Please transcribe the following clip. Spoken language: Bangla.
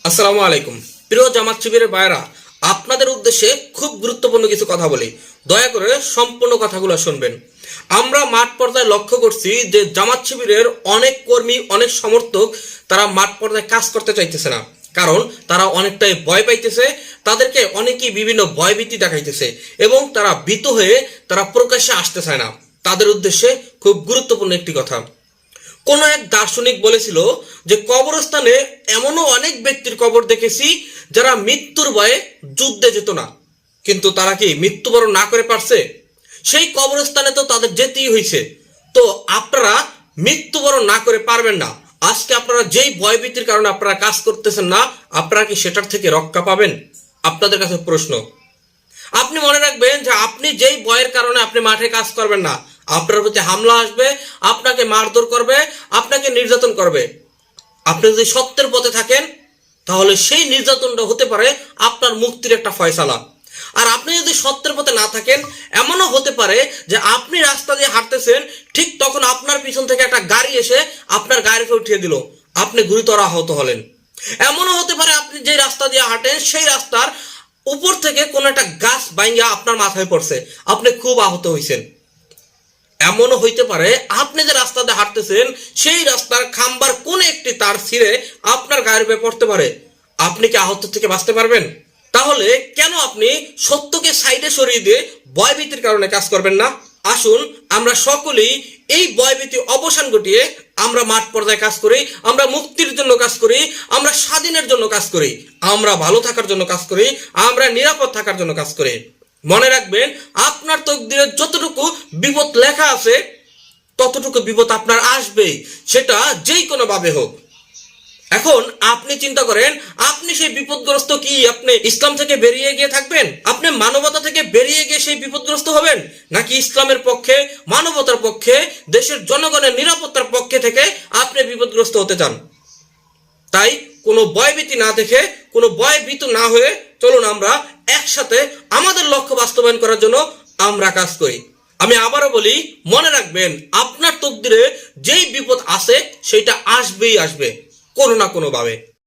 আসসালামু আলাইকুম। প্রিয় জামাত শিবিরের ভাইরা, আপনাদের উদ্দেশ্যে খুব গুরুত্বপূর্ণ কিছু কথা বলি, দয়া করে সম্পূর্ণ কথাগুলো শুনবেন। আমরা মাঠ পর্যায়ে লক্ষ্য করছি যে জামাত শিবিরের অনেক কর্মী, অনেক সমর্থক তারা মাঠ পর্যায়ে কাজ করতে চাইতেছে না, কারণ তারা অনেকটাই ভয় পাইতেছে। তাদেরকে অনেকেই বিভিন্ন ভয়ভীতি দেখাইতেছে এবং তারা ভীত হয়ে তারা প্রকাশ্যে আসতে চায় না। তাদের উদ্দেশ্যে খুব গুরুত্বপূর্ণ একটি কথা। কোন এক দার্শনিক বলেছিল যে কবরস্থানে এমনও অনেক ব্যক্তির কবর দেখেছি যারা মৃত্যুর ভয়ে যুদ্ধে যেত না, কিন্তু তারা কি মৃত্যুবরণ না করে পারছে? সেই কবরস্থানে তো তাদের যেতেই হয়েছে। তো আপনারা মৃত্যুবরণ না করে পারবেন না। আজকে আপনারা যেই ভয়ভীতির কারণে আপনারা কাজ করতেছেন না, আপনারা কি সেটার থেকে রক্ষা পাবেন? আপনাদের কাছে প্রশ্ন। আপনি মনে রাখবেন যে আপনি যেই ভয়ের কারণে আপনি মাঠে কাজ করবেন না, আপনার প্রতি হামলা আসবে, আপনাকে মারধর করবে, আপনাকে নির্যাতন করবে। আপনি যদি সত্যের পথে থাকেন তাহলে সেই নির্যাতনটা হতে পারে আপনার মুক্তির একটা ফয়সালা। আর আপনি যদি সত্যের পথে না থাকেন, এমনও হতে পারে যে আপনি রাস্তা দিয়ে হাঁটতেছেন, ঠিক তখন আপনার পিছন থেকে একটা গাড়ি এসে আপনার গাড়িকে উঠিয়ে দিল, আপনি গুরুতর আহত হলেন। এমনও হতে পারে আপনি যে রাস্তা দিয়ে হাঁটেন সেই রাস্তার উপর থেকে কোনো একটা গাছ ভাঙা আপনার মাথায় পড়ছে, আপনি খুব আহত হয়েছেন। এমনও হইতে পারে আপনি যে রাস্তা দিয়ে হাঁটতেছেন সেই রাস্তার খাম্বার কোন একটি তার ছিঁড়ে আপনার গায়ের উপরে পড়তে পারে, আপনি কি আহত থেকে বাঁচতে পারবেন? তাহলে কেন আপনি সত্যকে সাইডে সরিয়ে দিয়ে ভয়ভীতির কারণে কাজ করবেন না? আসুন আমরা সকলেই এই ভয়ভীতি অবসান ঘটিয়ে আমরা মাঠ পর্যায়ে কাজ করি, আমরা মুক্তির জন্য কাজ করি, আমরা স্বাধীনের জন্য কাজ করি, আমরা ভালো থাকার জন্য কাজ করি, আমরা নিরাপদ থাকার জন্য কাজ করি। মনে রাখবেন, আপনার তকদিরে যতটুকু বিপদ লেখা আছে ততটুকু বিপদ আপনার আসবেই, সেটা যেই কোনো ভাবে হোক। এখন আপনি চিন্তা করেন, আপনি সেই বিপদগ্রস্ত কি আপনি ইসলাম থেকে বেরিয়ে গিয়ে থাকবেন? আপনি মানবতা থেকে বেরিয়ে গিয়ে সেই বিপদগ্রস্ত হবেন, নাকি ইসলামের পক্ষে, মানবতার পক্ষে, দেশের জনগণের নিরাপত্তার পক্ষে থেকে আপনি বিপদগ্রস্ত হতে চান? তাই কোনো ভয়ভীতি না দেখে, কোনো ভয়ভীত না হয়ে চলুন আমরা একসাথে আমাদের লক্ষ্য বাস্তবায়ন করার জন্য আমরা কাজ করি। আমি আবারও বলি, মনে রাখবেন আপনার তকদিরে যেই বিপদ আছে সেটা আসবেই আসবে কোনো না কোনো ভাবে।